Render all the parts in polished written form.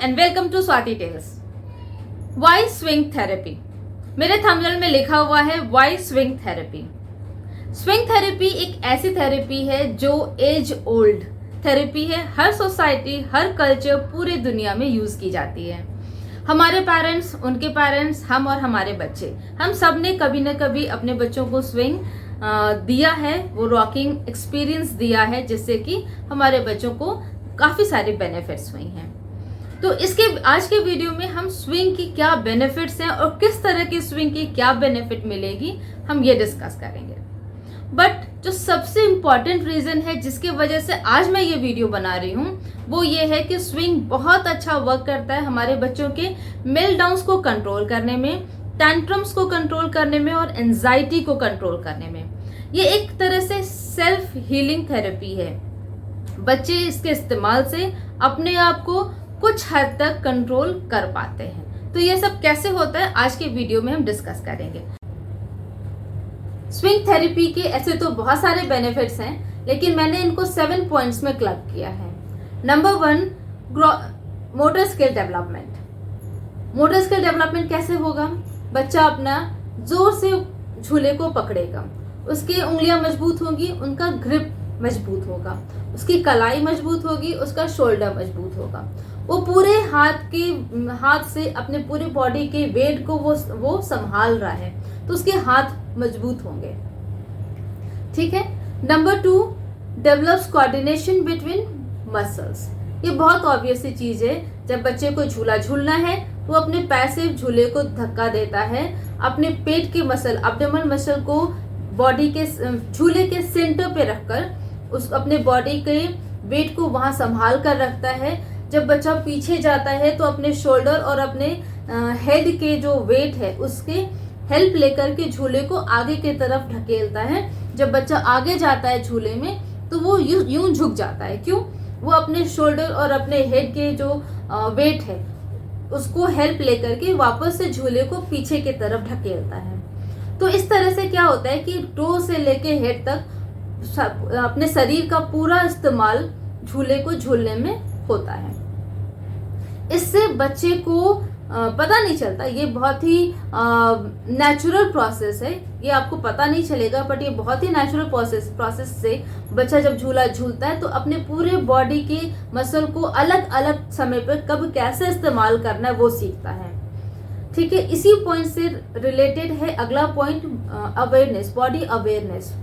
And welcome to Swati tales. Why swing therapy. मेरे thumbnail में लिखा हुआ है why swing therapy. Swing therapy एक ऐसी थेरेपी है जो एज ओल्ड थेरेपी है। हर सोसाइटी, हर कल्चर, पूरे दुनिया में यूज की जाती है। हमारे पेरेंट्स, उनके पेरेंट्स, हम और हमारे बच्चे, हम सब ने कभी न कभी अपने बच्चों को स्विंग दिया है, वो रॉकिंग एक्सपीरियंस दिया है, जिससे कि हमारे बच्चों को काफी सारे बेनिफिट्स हुई हैं। तो इसके आज के वीडियो में हम स्विंग की क्या बेनिफिट्स हैं और किस तरह की स्विंग की क्या बेनिफिट मिलेगी, हम ये डिस्कस करेंगे। बट जो सबसे इम्पॉर्टेंट रीजन है जिसकी वजह से आज मैं ये वीडियो बना रही हूँ, वो ये है कि स्विंग बहुत अच्छा वर्क करता है हमारे बच्चों के मेल्टडाउन्स को कंट्रोल करने में, टैंट्रम्स को कंट्रोल करने में और एंजाइटी को कंट्रोल करने में। ये एक तरह से सेल्फ हीलिंग थेरेपी है। बच्चे इसके इस्तेमाल से अपने आप को कुछ हद तक कंट्रोल कर पाते हैं। तो ये सब कैसे होता है आज के वीडियो में हम डिस्कस करेंगे। स्विंग थेरेपी के ऐसे तो बहुत सारे बेनिफिट्स हैं, लेकिन मैंने इनको 7 पॉइंट्स में क्लब किया है। Number 1, motor skill development. Motor skill development कैसे होगा? बच्चा अपना जोर से झूले को पकड़ेगा, उसकी उंगलियां मजबूत होंगी, उनका ग्रिप मजबूत होगा, उसकी कलाई मजबूत होगी, उसका शोल्डर मजबूत होगा। वो पूरे हाथ से अपने पूरे बॉडी के वेट को वो संभाल रहा है, तो उसके हाथ मजबूत होंगे। ठीक है। Number 2, develops coordination between muscles. ये बहुत ऑब्वियस सी चीज है। जब बच्चे को झूला झूलना है, वो अपने पैर से झूले को धक्का देता है, अपने पेट के मसल, एब्डोमेन मसल को बॉडी के झूले के सेंटर पे रखकर उस अपने बॉडी के वेट को वहां संभाल कर रखता है। जब बच्चा पीछे जाता है तो अपने शोल्डर और अपने हेड के जो वेट है उसके हेल्प लेकर के झूले को आगे की तरफ ढकेलता है। जब बच्चा आगे जाता है झूले में तो वो यूं झुक जाता है। क्यों? वो अपने शोल्डर और अपने हेड के जो वेट है उसको हेल्प लेकर के वापस से झूले को पीछे की तरफ ढकेलता है। तो इस तरह से क्या होता है कि टो से लेके हेड तक अपने शरीर का पूरा इस्तेमाल झूले को झूलने में होता है। इससे बच्चे को पता नहीं चलता। ये बहुत ही नेचुरल प्रोसेस है। ये आपको पता नहीं चलेगा, बट ये बहुत ही नेचुरल प्रोसेस से बच्चा जब झूला झूलता है तो अपने पूरे बॉडी के मसल को अलग अलग समय पर कब कैसे इस्तेमाल करना है वो सीखता है। ठीक है। इसी पॉइंट से रिलेटेड है अगला पॉइंट, अवेयरनेस, बॉडी अवेयरनेस।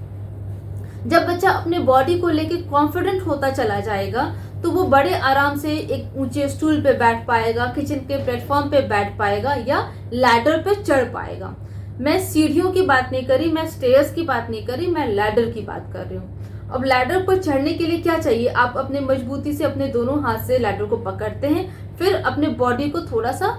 जब बच्चा अपने बॉडी को लेके कॉन्फिडेंट होता चला जाएगा तो वो बड़े आराम से एक ऊंचे स्टूल पे बैठ पाएगा, किचन के प्लेटफॉर्म पे बैठ पाएगा या लैडर पे चढ़ पाएगा। मैं सीढ़ियों की बात नहीं करी, मैं स्टेयर्स की बात नहीं करी, मैं लैडर की बात कर रही हूँ। अब लैडर पर चढ़ने के लिए क्या चाहिए? आप अपने मजबूती से अपने दोनों हाथ से लैडर को पकड़ते हैं, फिर अपने बॉडी को थोड़ा सा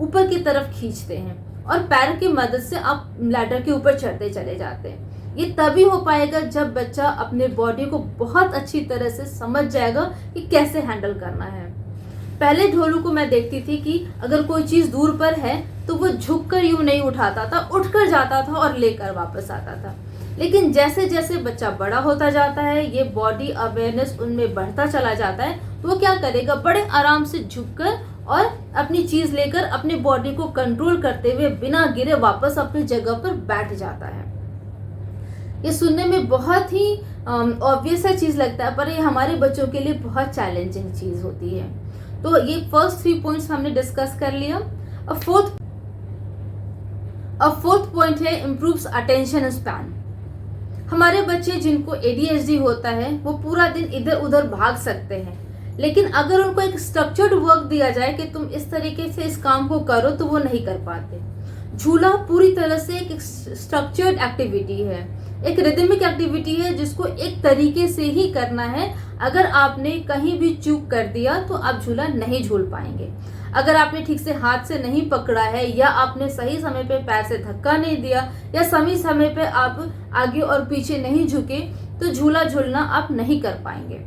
ऊपर की तरफ खींचते हैं और पैर की मदद से आप लैडर के ऊपर चढ़ते चले जाते हैं। ये तभी हो पाएगा जब बच्चा अपने बॉडी को बहुत अच्छी तरह से समझ जाएगा कि कैसे हैंडल करना है। पहले ढोलू को मैं देखती थी कि अगर कोई चीज दूर पर है तो वो झुककर यूं नहीं उठाता था, उठकर जाता था और लेकर वापस आता था। लेकिन जैसे जैसे बच्चा बड़ा होता जाता है, ये बॉडी अवेयरनेस उनमें बढ़ता चला जाता है, तो वो क्या करेगा? बड़े आराम से झुककर और अपनी चीज लेकर अपने बॉडी को कंट्रोल करते हुए बिना गिरे वापस अपनी जगह पर बैठ जाता है। ये सुनने में बहुत ही ऑब्वियस सा चीज लगता है, पर ये हमारे बच्चों के लिए बहुत चैलेंजिंग चीज होती है। तो ये फर्स्ट 3 पॉइंट्स हमने डिस्कस कर लिया। अब फोर्थ पॉइंट है इम्प्रूव्स अटेंशन स्पैन। हमारे बच्चे जिनको ADHD होता है वो पूरा दिन इधर उधर भाग सकते हैं, लेकिन अगर उनको एक स्ट्रक्चर्ड वर्क दिया जाए कि तुम इस तरीके से इस काम को करो तो वो नहीं कर पाते। झूला पूरी तरह से एक स्ट्रक्चर्ड एक्टिविटी है, एक रिदमिक एक्टिविटी है जिसको एक तरीके से ही करना है। अगर आपने कहीं भी चूक कर दिया तो आप झूला नहीं झूल पाएंगे। अगर आपने ठीक से हाथ से नहीं पकड़ा है या आपने सही समय पे पैर से धक्का नहीं दिया या सही समय पे आप आगे और पीछे नहीं झुके तो झूला झूलना आप नहीं कर पाएंगे।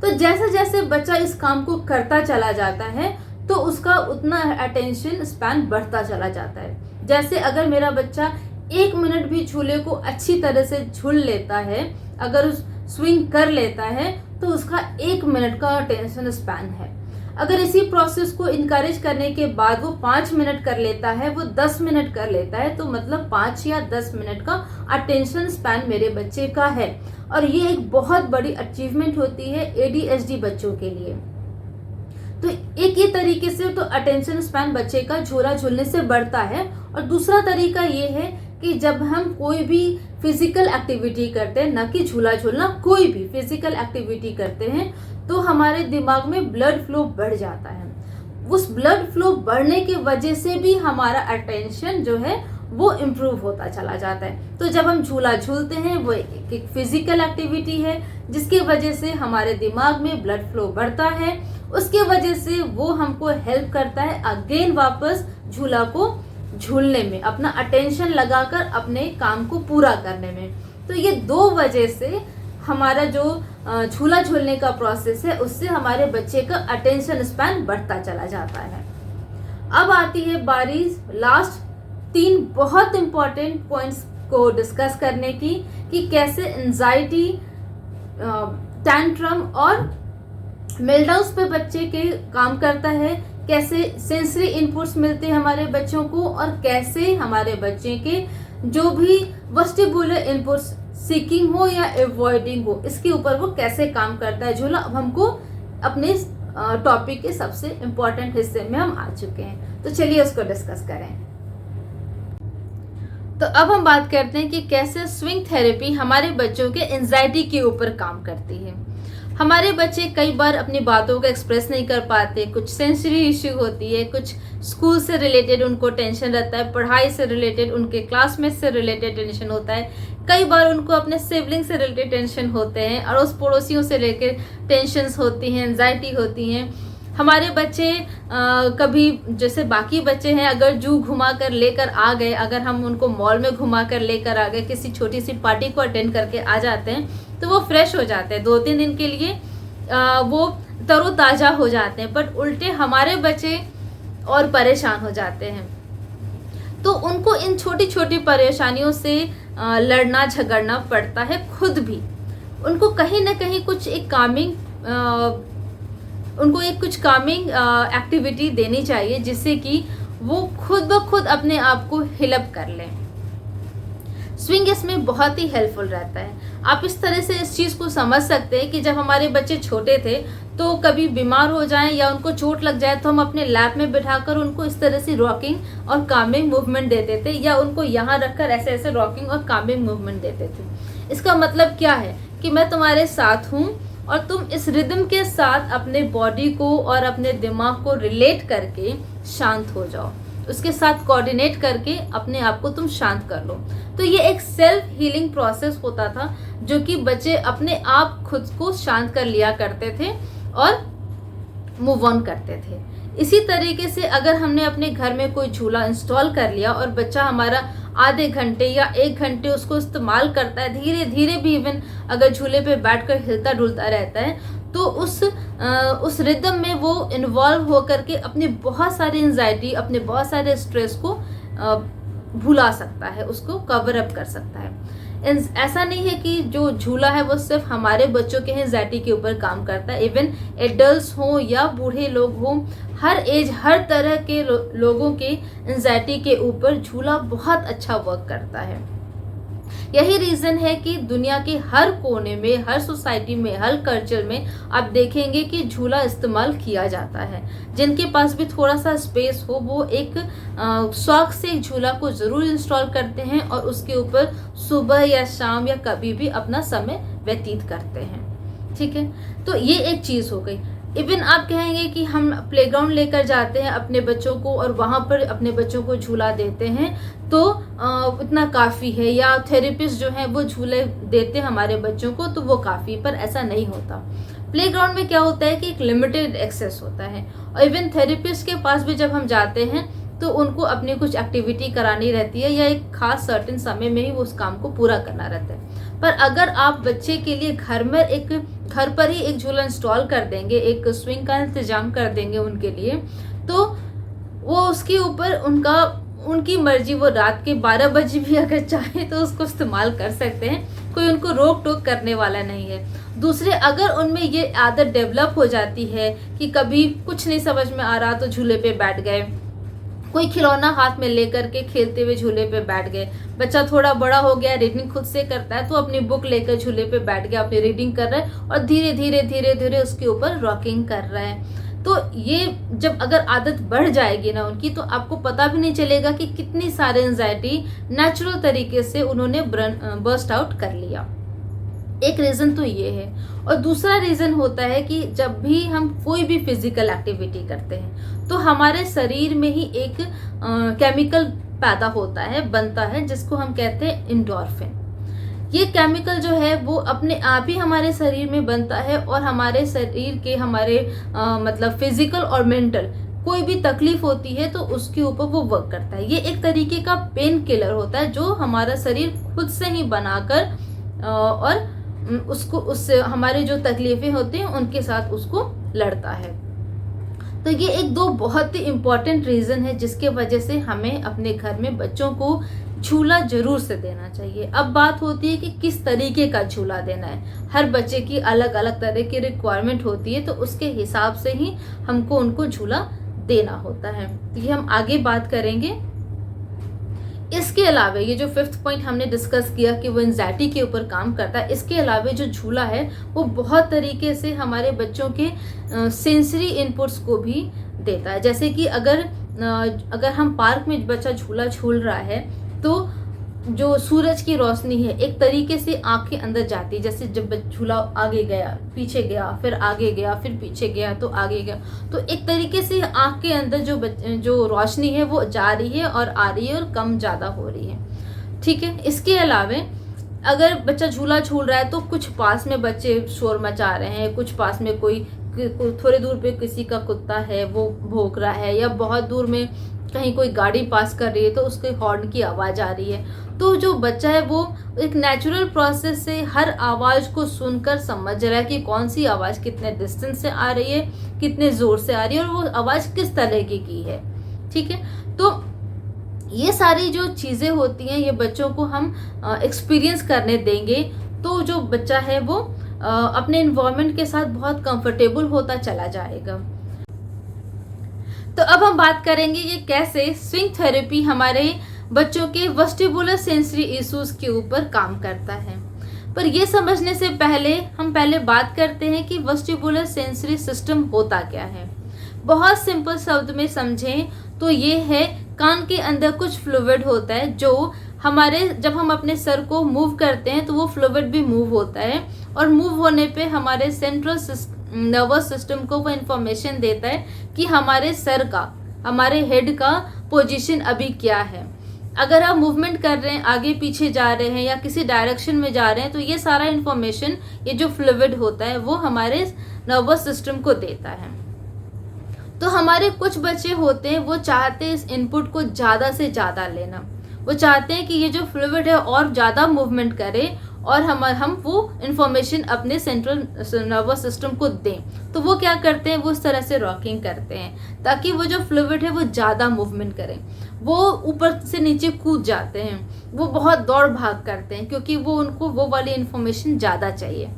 तो जैसे जैसे बच्चा इस काम को करता चला जाता है तो उसका उतना अटेंशन स्पैन बढ़ता चला जाता है। जैसे अगर मेरा बच्चा 1 मिनट भी झूले को अच्छी तरह से झूल लेता है, अगर उस स्विंग कर लेता है, तो उसका 1 मिनट का अटेंशन स्पैन है। अगर इसी प्रोसेस को इनकरेज करने के बाद वो 5 मिनट कर लेता है, वो 10 मिनट कर लेता है, तो मतलब 5 या 10 मिनट का अटेंशन स्पैन मेरे बच्चे का है। और ये एक बहुत बड़ी अचीवमेंट होती है ADHD बच्चों के लिए। तो एक ही तरीके से तो अटेंशन स्पैन बच्चे का झूला झूलने से बढ़ता है। और दूसरा तरीका ये है कि जब हम कोई भी फिजिकल एक्टिविटी करते हैं, न कि झूला झूलना, कोई भी फिजिकल एक्टिविटी करते हैं, तो हमारे दिमाग में ब्लड फ्लो बढ़ जाता है। उस ब्लड फ्लो बढ़ने की वजह से भी हमारा अटेंशन जो है वो इम्प्रूव होता चला जाता है। तो जब हम झूला झूलते हैं, वो एक फिजिकल एक्टिविटी है जिसकी वजह से हमारे दिमाग में ब्लड फ्लो बढ़ता है। उसके वजह से वो हमको हेल्प करता है अगेन वापस झूला को झूलने में, अपना अटेंशन लगाकर अपने काम को पूरा करने में। तो ये 2 वजह से हमारा जो झूला झूलने का प्रोसेस है, उससे हमारे बच्चे का अटेंशन स्पैन बढ़ता चला जाता है। अब आती है बारी लास्ट 3 बहुत इंपॉर्टेंट पॉइंट्स को डिस्कस करने की, कि कैसे एंजाइटी, टैंट्रम और मेल्टडाउन्स पे बच्चे के काम करता है, कैसे सेंसरी इनपुट्स मिलते हैं हमारे बच्चों को, और कैसे हमारे बच्चे के जो भी वेस्टिबुलर इनपुट्स, सीकिंग हो या अवॉइडिंग हो, इसके ऊपर वो कैसे काम करता है झूला। अब हमको अपने टॉपिक के सबसे इम्पोर्टेंट हिस्से में हम आ चुके हैं, तो चलिए उसको डिस्कस करें। तो अब हम बात करते हैं कि कैसे स्विंग थेरेपी हमारे बच्चों के एंजाइटी के ऊपर काम करती है। हमारे बच्चे कई बार अपनी बातों को एक्सप्रेस नहीं कर पाते, कुछ सेंसरी इश्यू होती है, कुछ स्कूल से रिलेटेड उनको टेंशन रहता है, पढ़ाई से रिलेटेड, उनके क्लासमेट से रिलेटेड टेंशन होता है, कई बार उनको अपने सिबलिंग से रिलेटेड टेंशन होते हैं, और उस पड़ोसियों से लेकर टेंशन्स होती हैं, एंजाइटी होती हैं। हमारे बच्चे कभी जैसे बाकी बच्चे हैं, अगर जू घुमा कर लेकर आ गए, अगर हम उनको मॉल में घुमा कर लेकर आ गए, किसी छोटी सी पार्टी को अटेंड करके आ जाते हैं, तो वो फ्रेश हो जाते हैं, 2-3 दिन के लिए वो तरोताज़ा हो जाते हैं। पर उल्टे हमारे बच्चे और परेशान हो जाते हैं। तो उनको इन छोटी छोटी परेशानियों से लड़ना झगड़ना पड़ता है। खुद भी उनको कहीं ना कहीं कुछ एक कामिंग एक्टिविटी देनी चाहिए, जिससे कि वो खुद ब खुद अपने आप को हिलअप कर लें। स्विंग इसमें बहुत ही हेल्पफुल रहता है। आप इस तरह से इस चीज़ को समझ सकते हैं कि जब हमारे बच्चे छोटे थे, तो कभी बीमार हो जाएं या उनको चोट लग जाए, तो हम अपने लैप में बिठाकर उनको इस तरह से रॉकिंग और कामिंग मूवमेंट देते थे, या उनको यहाँ रखकर ऐसे ऐसे रॉकिंग और कामिंग मूवमेंट देते थे। इसका मतलब क्या है कि मैं तुम्हारे साथ हूँ और तुम इस रिदम के साथ अपने बॉडी को और अपने दिमाग को रिलेट करके शांत हो जाओ, उसके साथ कोऑर्डिनेट करके अपने आप को तुम शांत कर लो। तो ये एक सेल्फ हीलिंग प्रोसेस होता था, जो कि बच्चे अपने आप खुद को शांत कर लिया करते थे और मूव ऑन करते थे। इसी तरीके से अगर हमने अपने घर में कोई झूला इंस्टॉल कर लिया और बच्चा हमारा आधे घंटे या 1 घंटे उसको इस्तेमाल करता है, धीरे धीरे भी इवन अगर झूले पे बैठकर हिलता डुलता रहता है, तो उस रिदम में वो इन्वॉल्व होकर के अपनी बहुत सारी एंजाइटी, अपने बहुत सारे स्ट्रेस को भुला सकता है, उसको कवर अप कर सकता है। ऐसा नहीं है कि जो झूला है वो सिर्फ हमारे बच्चों के एंजाइटी के ऊपर काम करता है। इवन एडल्ट्स हो या बूढ़े लोग हो, हर एज हर तरह के लोगों के एंजाइटी के ऊपर झूला बहुत अच्छा वर्क करता है। यही रीज़न है कि दुनिया के हर कोने में, हर सोसाइटी में, हर कल्चर में आप देखेंगे कि झूला इस्तेमाल किया जाता है। जिनके पास भी थोड़ा सा स्पेस हो, वो एक शौक से एक झूला को ज़रूर इंस्टॉल करते हैं और उसके ऊपर सुबह या शाम या कभी भी अपना समय व्यतीत करते हैं। ठीक है, तो ये एक चीज़ हो गई। इवन आप कहेंगे कि हम प्लेग्राउंड लेकर जाते हैं अपने बच्चों को और वहाँ पर अपने बच्चों को झूला देते हैं, तो इतना काफ़ी है, या थेरेपिस्ट जो हैं वो झूले देते हैं हमारे बच्चों को, तो वो काफ़ी, पर ऐसा नहीं होता। प्लेग्राउंड में क्या होता है कि एक लिमिटेड एक्सेस होता है, और इवन थेरेपिस्ट के पास भी जब हम जाते हैं तो उनको अपनी कुछ एक्टिविटी करानी रहती है, या एक खास सर्टेन समय में ही वो उस काम को पूरा करना रहता है। पर अगर आप बच्चे के लिए घर पर ही एक झूला इंस्टॉल कर देंगे, एक स्विंग का इंतजाम कर देंगे उनके लिए, तो वो उसके ऊपर उनकी मर्जी, वो रात के 12 बजे भी अगर चाहे तो उसको इस्तेमाल कर सकते हैं, कोई उनको रोक टोक करने वाला नहीं है। दूसरे, अगर उनमें ये आदत डेवलप हो जाती है कि कभी कुछ नहीं समझ में आ रहा तो झूले पे बैठ गए, कोई खिलौना हाथ में लेकर के खेलते हुए झूले पे बैठ गए, बच्चा थोड़ा बड़ा हो गया, रीडिंग खुद से करता है तो अपनी बुक लेकर झूले पे बैठ गया, अपनी रीडिंग कर रहा है और धीरे धीरे धीरे धीरे उसके ऊपर रॉकिंग कर रहा है। तो ये जब अगर आदत बढ़ जाएगी ना उनकी, तो आपको पता भी नहीं चलेगा कि कितनी सारी एंजाइटी नेचुरल तरीके से उन्होंने बर्स्ट आउट कर लिया। एक रीज़न तो ये है। और दूसरा रीज़न होता है कि जब भी हम कोई भी फिजिकल एक्टिविटी करते हैं तो हमारे शरीर में ही एक केमिकल पैदा होता है, बनता है, जिसको हम कहते हैं एंडोर्फिन। ये केमिकल जो है वो अपने आप ही हमारे शरीर में बनता है और हमारे शरीर के हमारे मतलब फिजिकल और मेंटल कोई भी तकलीफ होती है तो उसके ऊपर वो वर्क करता है। ये एक तरीके का पेन किलर होता है जो हमारा शरीर खुद से ही बनाकर और उसको उससे हमारी जो तकलीफें होती हैं उनके साथ उसको लड़ता है। तो ये एक दो बहुत ही इम्पॉर्टेंट रीज़न है जिसके वजह से हमें अपने घर में बच्चों को झूला जरूर से देना चाहिए। अब बात होती है कि किस तरीके का झूला देना है। हर बच्चे की अलग अलग तरह की रिक्वायरमेंट होती है तो उसके हिसाब से ही हमको उनको झूला देना होता है। तो ये हम आगे बात करेंगे। इसके अलावा ये जो 5th पॉइंट हमने डिस्कस किया कि वो एंजाइटी के ऊपर काम करता है, इसके अलावा जो झूला है वो बहुत तरीके से हमारे बच्चों के सेंसरी इनपुट्स को भी देता है। जैसे कि अगर हम पार्क में बच्चा झूला झूल रहा है तो जो सूरज की रोशनी है एक तरीके से आँख के अंदर जाती है। जैसे जब झूला आगे गया, पीछे गया, फिर आगे गया, फिर पीछे गया तो आगे गया, तो एक तरीके से आँख के अंदर जो रोशनी है वो जा रही है और आ रही है और कम ज़्यादा हो रही है। ठीक है। इसके अलावा अगर बच्चा झूला झूल रहा है तो कुछ पास में बच्चे शोर मचा रहे हैं, कुछ पास में कोई थोड़ी दूर पे किसी का कुत्ता है वो भौंक रहा है, या बहुत दूर में कहीं कोई गाड़ी पास कर रही है तो उसके हॉर्न की आवाज़ आ रही है। तो जो बच्चा है वो एक नेचुरल प्रोसेस से हर आवाज़ को सुनकर समझ रहा है कि कौन सी आवाज़ कितने डिस्टेंस से आ रही है, कितने ज़ोर से आ रही है और वो आवाज़ किस तरह की है। ठीक है। तो ये सारी जो चीज़ें होती हैं ये बच्चों को हम एक्सपीरियंस करने देंगे तो जो बच्चा है वो अपने इन्वायरमेंट के साथ बहुत कंफर्टेबल होता चला जाएगा। तो अब हम बात करेंगे कि कैसे स्विंग थेरेपी हमारे बच्चों के वेस्टिबुलर सेंसरी इश्यूज के ऊपर काम करता है। पर ये समझने से पहले हम बात करते हैं कि वेस्टिबुलर सेंसरी सिस्टम होता क्या है। बहुत सिंपल शब्द में समझें तो ये है, कान के अंदर कुछ फ्लूइड होता है जो हमारे जब हम अपने सर को मूव करते हैं तो वो फ्लूइड भी मूव होता है और मूव होने पे हमारे सेंट्रल नर्वस सिस्टम को वो इंफॉर्मेशन देता है कि हमारे सर का, हमारे हेड का पोजीशन अभी क्या है। अगर आप मूवमेंट कर रहे हैं, आगे पीछे जा रहे हैं या किसी डायरेक्शन में जा रहे हैं तो ये सारा इंफॉर्मेशन, ये जो फ्लूइड होता है वो हमारे नर्वस सिस्टम को देता है। तो हमारे कुछ बच्चे होते हैं वो चाहते हैं इस इनपुट को ज़्यादा से ज़्यादा लेना, वो चाहते हैं कि ये जो फ्लूइड है और ज़्यादा मूवमेंट करे और हम वो इंफॉर्मेशन अपने सेंट्रल नर्वस सिस्टम को दें। तो वो क्या करते हैं, वो इस तरह से रॉकिंग करते हैं ताकि वो जो फ्लूइड है वो ज़्यादा मूवमेंट करे। वो ऊपर से नीचे कूद जाते हैं, वो बहुत दौड़ भाग करते हैं क्योंकि वो उनको वो वाली इंफॉर्मेशन ज़्यादा चाहिए।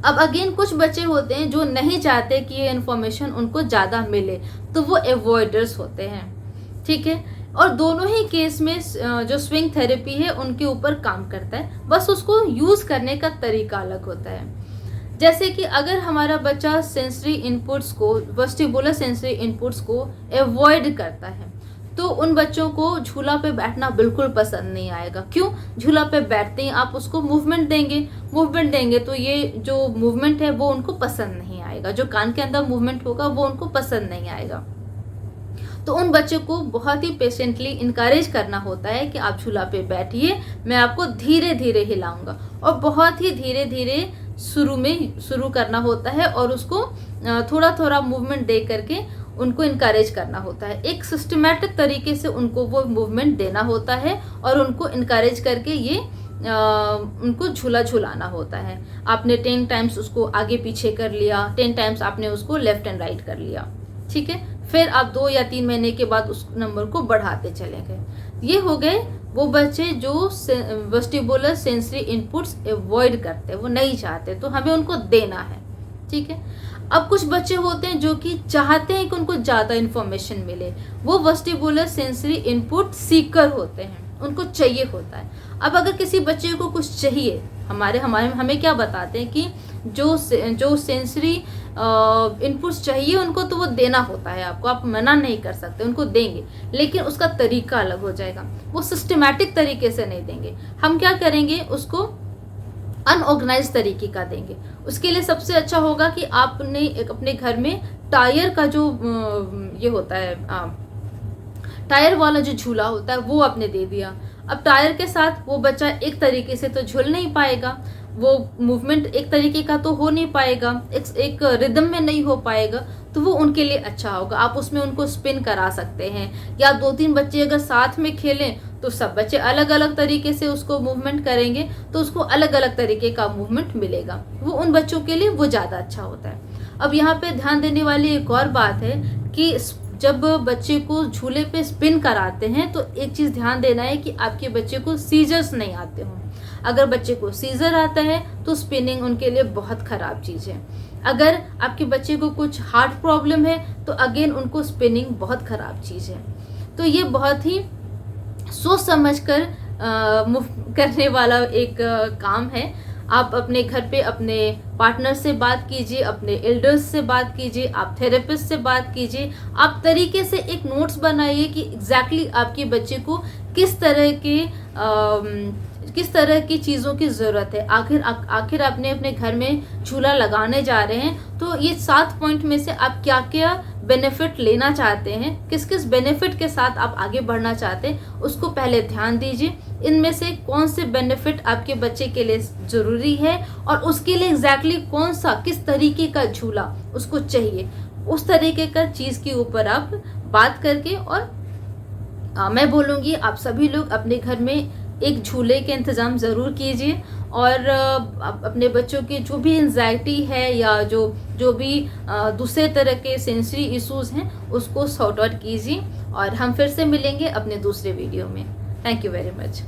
अब अगेन कुछ बच्चे होते हैं जो नहीं चाहते कि ये इन्फॉर्मेशन उनको ज़्यादा मिले, तो वो एवॉइडर्स होते हैं। ठीक है। और दोनों ही केस में जो स्विंग थेरेपी है उनके ऊपर काम करता है, बस उसको यूज़ करने का तरीका अलग होता है। जैसे कि अगर हमारा बच्चा सेंसरी इनपुट्स को, वेस्टिबुलर सेंसरी इनपुट्स को एवॉइड करता है तो उन बच्चों को झूला पे बैठना बिल्कुल पसंद नहीं आएगा। क्यों? झूला पे बैठते ही आप उसको मूवमेंट देंगे तो ये जो मूवमेंट है वो उनको पसंद नहीं आएगा, जो कान के अंदर मूवमेंट होगा वो उनको पसंद नहीं आएगा। तो उन बच्चों को बहुत ही पेशेंटली इनकरेज करना होता है कि आप झूला पे बैठिए, मैं आपको धीरे धीरे हिलाऊंगा, और बहुत ही धीरे धीरे शुरू करना होता है और उसको थोड़ा थोड़ा मूवमेंट दे करके उनको इनकरेज करना होता है। एक सिस्टमैटिक तरीके से उनको वो मूवमेंट देना होता है और उनको इनकरेज करके ये उनको झूला झुलाना होता है। आपने 10 टाइम्स उसको आगे पीछे कर लिया, 10 टाइम्स आपने उसको लेफ्ट एंड राइट कर लिया। ठीक है। फिर आप 2 या 3 महीने के बाद उस नंबर को बढ़ाते चले गए। ये हो गए वो बच्चे जो वेस्टिबुलर सेंसरी इनपुट्स अवॉइड करते हैं, वो नहीं चाहते, तो हमें उनको देना है, ठीक है। अब कुछ बच्चे होते हैं जो कि चाहते हैं कि उनको ज़्यादा इन्फॉर्मेशन मिले, वो वेस्टिबुलर सेंसरी इनपुट सीकर होते हैं, उनको चाहिए होता है। अब अगर किसी बच्चे को कुछ चाहिए, हमें क्या बताते हैं कि जो सेंसरी इनपुट्स चाहिए उनको, तो वो देना होता है आपको, आप मना नहीं कर सकते, उनको देंगे, लेकिन उसका तरीका अलग हो जाएगा, वो सिस्टमैटिक तरीके से नहीं देंगे। हम क्या करेंगे, उसको अनऑर्गेनाइज तरीके का देंगे। उसके लिए सबसे अच्छा होगा कि आपने अपने घर में टायर का जो ये होता है, टायर वाला जो झूला होता है वो आपने दे दिया। अब टायर के साथ वो बच्चा एक तरीके से तो झूल नहीं पाएगा, वो मूवमेंट एक तरीके का तो हो नहीं पाएगा, एक रिदम में नहीं हो पाएगा, तो वो उनके लिए अच्छा होगा। आप उसमें उनको स्पिन करा सकते हैं, या 2-3 बच्चे अगर साथ में खेलें तो सब बच्चे अलग अलग तरीके से उसको मूवमेंट करेंगे, तो उसको अलग अलग तरीके का मूवमेंट मिलेगा, वो उन बच्चों के लिए वो ज़्यादा अच्छा होता है। अब यहाँ पे ध्यान देने वाली एक और बात है कि जब बच्चे को झूले पे स्पिन कराते हैं तो एक चीज़ ध्यान देना है कि आपके बच्चे को सीजर्स नहीं आते हों। अगर बच्चे को सीजर आता है तो स्पिनिंग उनके लिए बहुत ख़राब चीज़ है। अगर आपके बच्चे को कुछ हार्ट प्रॉब्लम है तो अगेन उनको स्पिनिंग बहुत ख़राब चीज़ है। तो ये बहुत ही सोच समझ कर करने वाला एक काम है। आप अपने घर पे अपने पार्टनर से बात कीजिए, अपने एल्डर्स से बात कीजिए, आप थेरेपिस्ट से बात कीजिए, आप तरीके से एक नोट्स बनाइए कि एग्जैक्टली आपके बच्चे को किस तरह की चीज़ों की ज़रूरत है। आखिर आपने अपने घर में झूला लगाने जा रहे हैं, तो ये 7 पॉइंट में से आप क्या क्या बेनिफिट लेना चाहते हैं, किस किस बेनिफिट के साथ आप आगे बढ़ना चाहते हैं, उसको पहले ध्यान दीजिए। इनमें से कौन से बेनिफिट आपके बच्चे के लिए ज़रूरी है और उसके लिए एग्जैक्टली किस तरीके का झूला उसको चाहिए, उस तरीके का चीज़ के ऊपर आप बात करके, और मैं बोलूँगी आप सभी लोग अपने घर में एक झूले के इंतज़ाम ज़रूर कीजिए, और अपने बच्चों की जो भी एंजाइटी है या जो भी दूसरे तरह के सेंसरी इश्यूज़ हैं उसको सॉर्ट आउट कीजिए। और हम फिर से मिलेंगे अपने दूसरे वीडियो में। Thank you very much.